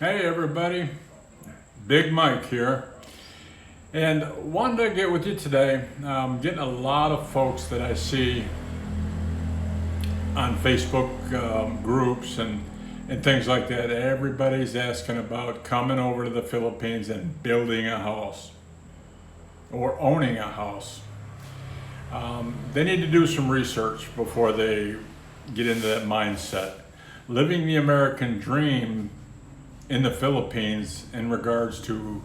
Hey everybody, Big Mike here, and wanted to get with you today. I'm getting a lot of folks that I see on Facebook groups and things like that. Everybody's asking about coming over to the Philippines and building a house or owning a house. They need to do some research before they get into that mindset. Living the American dream in the Philippines in regards to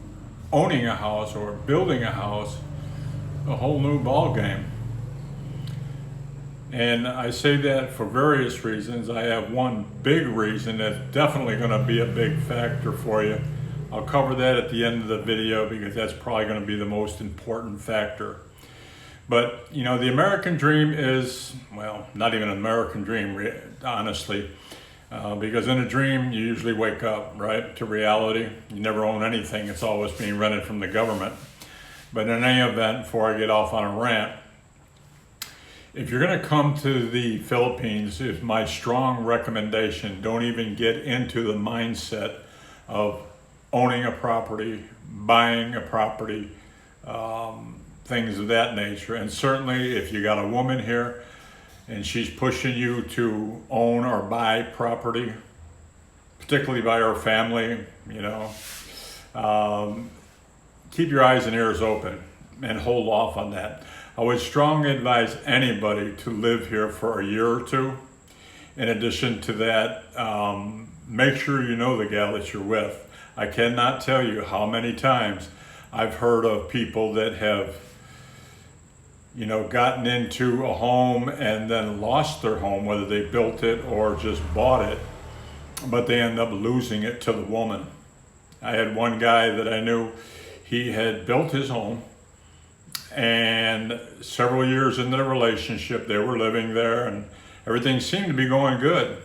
owning a house or building a house, a whole new ball game. And I say that for various reasons. I have one big reason that's definitely going to be a big factor for you. I'll cover that at the end of the video because that's probably going to be the most important factor. But you know, the American dream is, well, not even an American dream, honestly. Because in a dream, you usually wake up, right, to reality. You never own anything. It's always being rented from the government. But in any event, before I get off on a rant, if you're going to come to the Philippines, it's my strong recommendation, don't even get into the mindset of owning a property, buying a property, things of that nature. And certainly if you got a woman here, and she's pushing you to own or buy property, particularly by her family, you know, keep your eyes and ears open and hold off on that. I would strongly advise anybody to live here for a year or two. In addition to that, make sure you know the gal that you're with. I cannot tell you how many times I've heard of people that have gotten into a home and then lost their home, whether they built it or just bought it, but they end up losing it to the woman. I had one guy that I knew, he had built his home, and several years into the relationship, they were living there and everything seemed to be going good.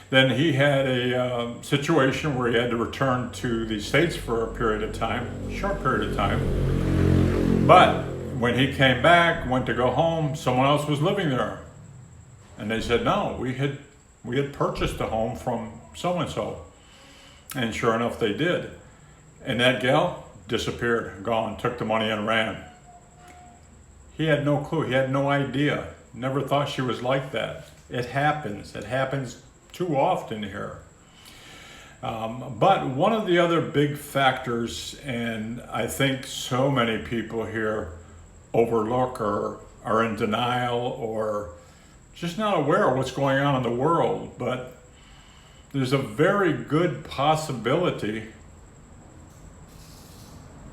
Then he had a situation where he had to return to the States for a period of time, short period of time, but when he came back, went to go home, someone else was living there. And they said, no, we had purchased a home from so-and-so. And sure enough, they did. And that gal disappeared, gone, took the money and ran. He had no clue, he had no idea, never thought she was like that. It happens too often here. But one of the other big factors, and I think so many people here overlook or are in denial or just not aware of what's going on in the world, but there's a very good possibility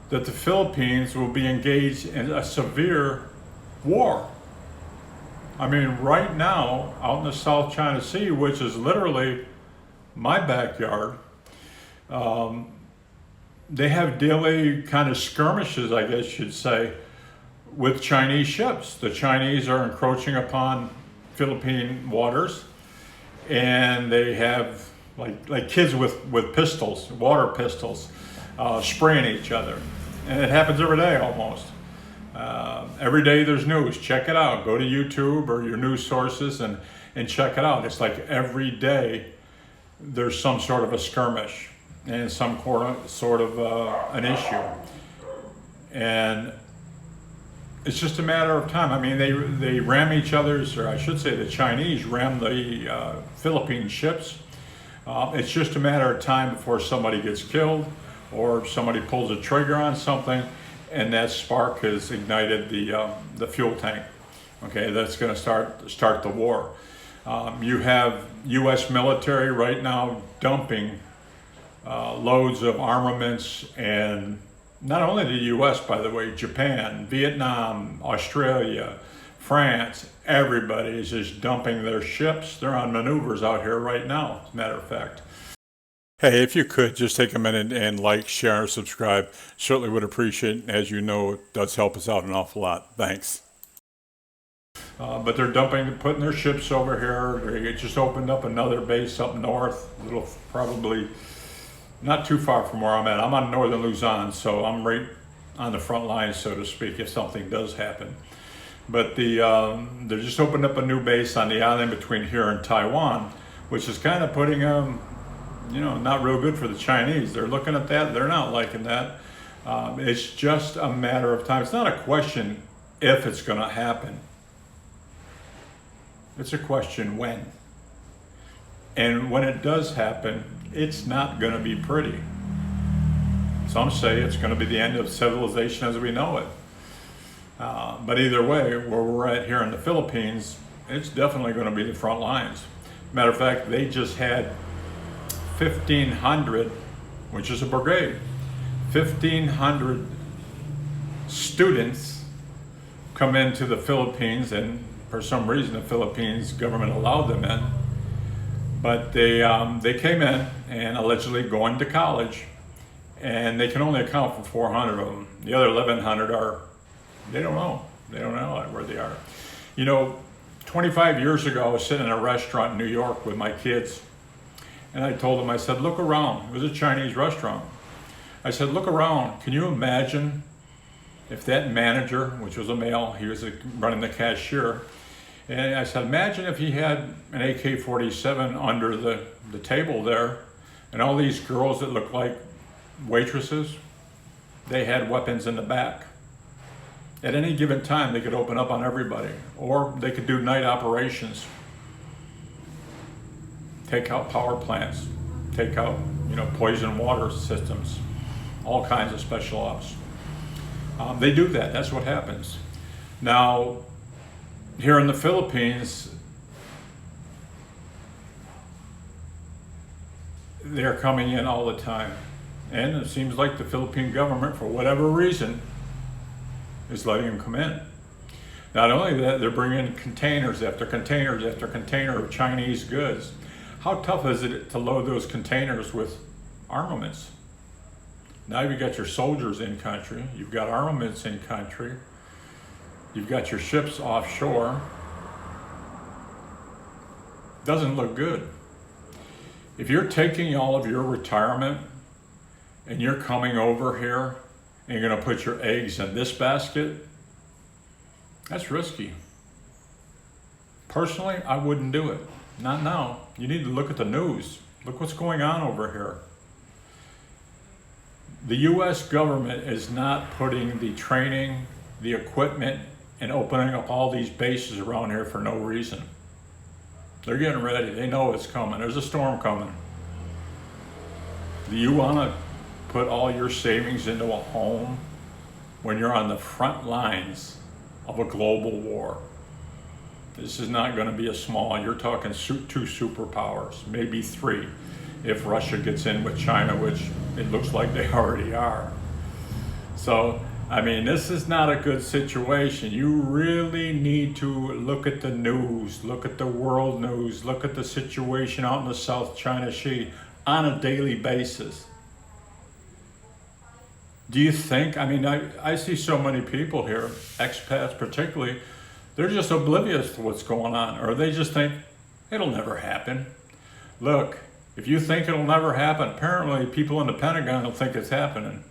that the Philippines will be engaged in a severe war. I mean, right now, out in the South China Sea, which is literally my backyard, they have daily kind of skirmishes, I guess you'd say, with Chinese ships. The Chinese are encroaching upon Philippine waters, and they have like kids with pistols, water pistols, spraying each other. And it happens every day almost. Every day there's news. Check it out. Go to YouTube or your news sources and check it out. It's like every day there's some sort of a skirmish and some sort of an issue. And it's just a matter of time. I mean, they ram each other's, or I should say the Chinese ram the Philippine ships. It's just a matter of time before somebody gets killed or somebody pulls a trigger on something and that spark has ignited the fuel tank. Okay, that's going to start the war. You have U.S. military right now dumping loads of armaments, and not only the U.S., by the way, Japan, Vietnam, Australia, France, everybody is just dumping their ships. They're on maneuvers out here right now, as a matter of fact. Hey, if you could, just take a minute and like, share, and subscribe. Certainly would appreciate it. As you know, it does help us out an awful lot. Thanks. But they're putting their ships over here. They just opened up another base up north, probably not too far from where I'm at. I'm on northern Luzon, so I'm right on the front line, so to speak, if something does happen. But they're just opened up a new base on the island between here and Taiwan, which is kind of putting not real good for the Chinese. They're looking at that. They're not liking that. It's just a matter of time. It's not a question if it's going to happen. It's a question when. And when it does happen, it's not going to be pretty. Some say it's going to be the end of civilization as we know it. But either way, where we're at here in the Philippines, it's definitely going to be the front lines. Matter of fact, they just had 1,500, which is a brigade, 1,500 students come into the Philippines, and for some reason the Philippines government allowed them in. But they came in and allegedly going to college, and they can only account for 400 of them. The other 1,100 they don't know where they are. 25 years ago, I was sitting in a restaurant in New York with my kids, and I told them, I said, look around. It was a Chinese restaurant. I said, look around. Can you imagine if that manager, which was a male, he was running the cashier, and I said, imagine if he had an AK-47 under the table there, and all these girls that looked like waitresses, they had weapons in the back. At any given time, they could open up on everybody, or they could do night operations, take out power plants, take out, poison water systems, all kinds of special ops. They do that. That's what happens. Now, here in the Philippines, they're coming in all the time. And it seems like the Philippine government, for whatever reason, is letting them come in. Not only that, they're bringing containers after containers after container of Chinese goods. How tough is it to load those containers with armaments? Now you've got your soldiers in country, you've got armaments in country, you've got your ships offshore. Doesn't look good. If you're taking all of your retirement and you're coming over here and you're going to put your eggs in this basket, that's risky. Personally, I wouldn't do it. Not now. You need to look at the news. Look what's going on over here. The U.S. government is not putting the training, the equipment, and opening up all these bases around here for no reason. They're getting ready. They know it's coming. There's a storm coming. Do you want to put all your savings into a home when you're on the front lines of a global war? This is not going to be a small, you're talking two superpowers, maybe three, if Russia gets in with China, which it looks like they already are. So, this is not a good situation. You really need to look at the news, look at the world news, look at the situation out in the South China Sea on a daily basis. Do you think, I see so many people here, expats particularly, they're just oblivious to what's going on, or they just think it'll never happen. Look, if you think it'll never happen, apparently people in the Pentagon will think it's happening.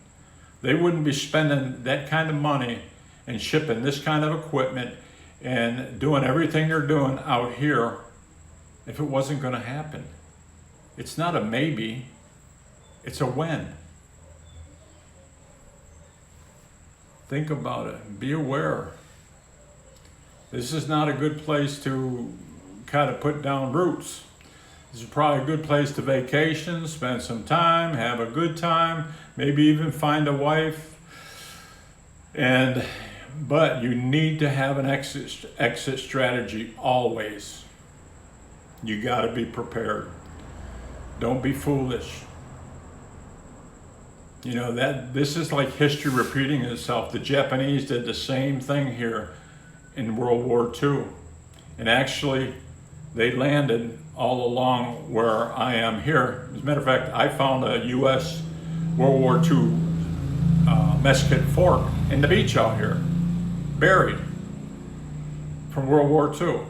They wouldn't be spending that kind of money and shipping this kind of equipment and doing everything they're doing out here if it wasn't going to happen. It's not a maybe, it's a when. Think about it. Be aware. This is not a good place to kind of put down roots. This is probably a good place to vacation, spend some time, have a good time, maybe even find a wife. But you need to have an exit strategy always. You got to be prepared. Don't be foolish. This is like history repeating itself. The Japanese did the same thing here in World War II. And actually, they landed all along where I am here. As a matter of fact, I found a U.S. World War II mess kit fork in the beach out here, buried from World War II.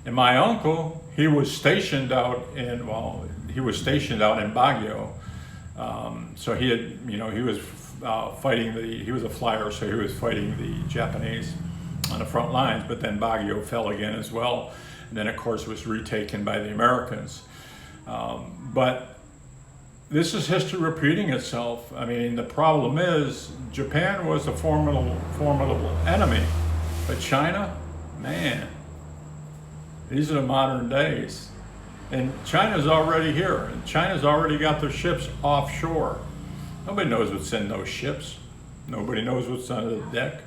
And my uncle, he was stationed out in Baguio. So he had, he was he was a flyer, so he was fighting the Japanese on the front lines, but then Baguio fell again as well. And then, of course, was retaken by the Americans. But this is history repeating itself. I mean, the problem is Japan was a formidable enemy, but China, man, these are the modern days. And China's already here. And China's already got their ships offshore. Nobody knows what's in those ships. Nobody knows what's under the deck.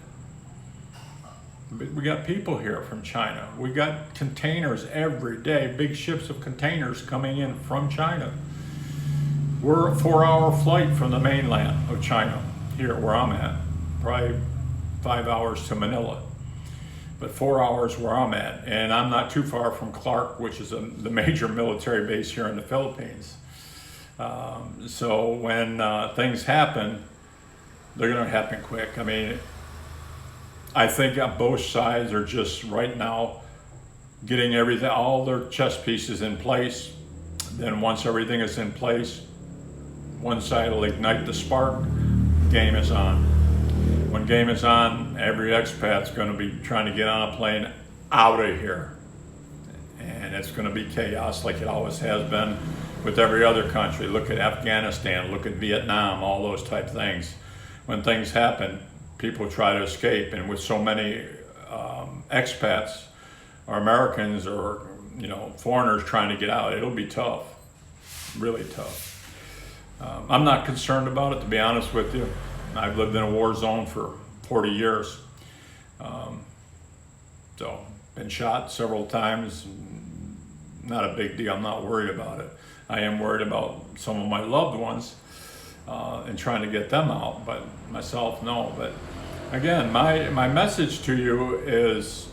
But we got people here from China. We got containers every day, big ships of containers coming in from China. We're a 4-hour flight from the mainland of China, here where I'm at. Probably 5 hours to Manila, but 4 hours where I'm at. And I'm not too far from Clark, which is the major military base here in the Philippines. So when things happen, they're gonna happen quick. I mean, I think both sides are just right now getting everything, all their chess pieces in place. Then once everything is in place, one side will ignite the spark, game is on. When game is on, every expat's gonna be trying to get on a plane out of here. And it's gonna be chaos like it always has been with every other country. Look at Afghanistan, look at Vietnam, all those type things. When things happen, people try to escape, and with so many expats or Americans or foreigners trying to get out, it'll be tough, really tough. I'm not concerned about it, to be honest with you. I've lived in a war zone for 40 years. So, been shot several times, not a big deal, I'm not worried about it. I am worried about some of my loved ones and trying to get them out, but myself, no. But again, my message to you is,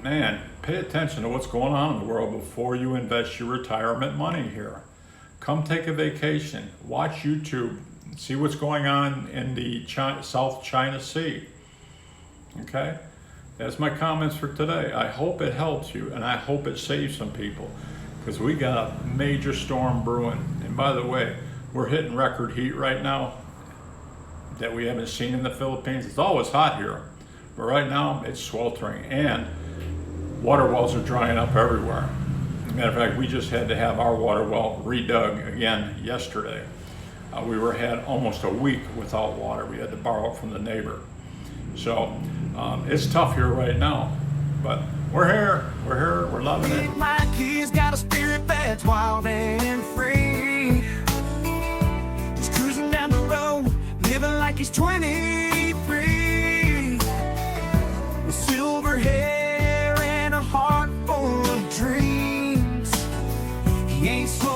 man, pay attention to what's going on in the world before you invest your retirement money here. Come take a vacation, watch YouTube, see what's going on in the South China Sea. Okay? That's my comments for today. I hope it helps you, and I hope it saves some people, because we got a major storm brewing. And by the way, we're hitting record heat right now that we haven't seen in the Philippines. It's always hot here, but right now it's sweltering, and water wells are drying up everywhere. As a matter of fact, we just had to have our water well redug again yesterday. We had almost a week without water. We had to borrow it from the neighbor. So it's tough here right now, but we're here, we're loving it. My kid's got a spirit that's wild and free. He's cruising down the road, living like he's 23. With silver hair and a heart full of dreams. He ain't so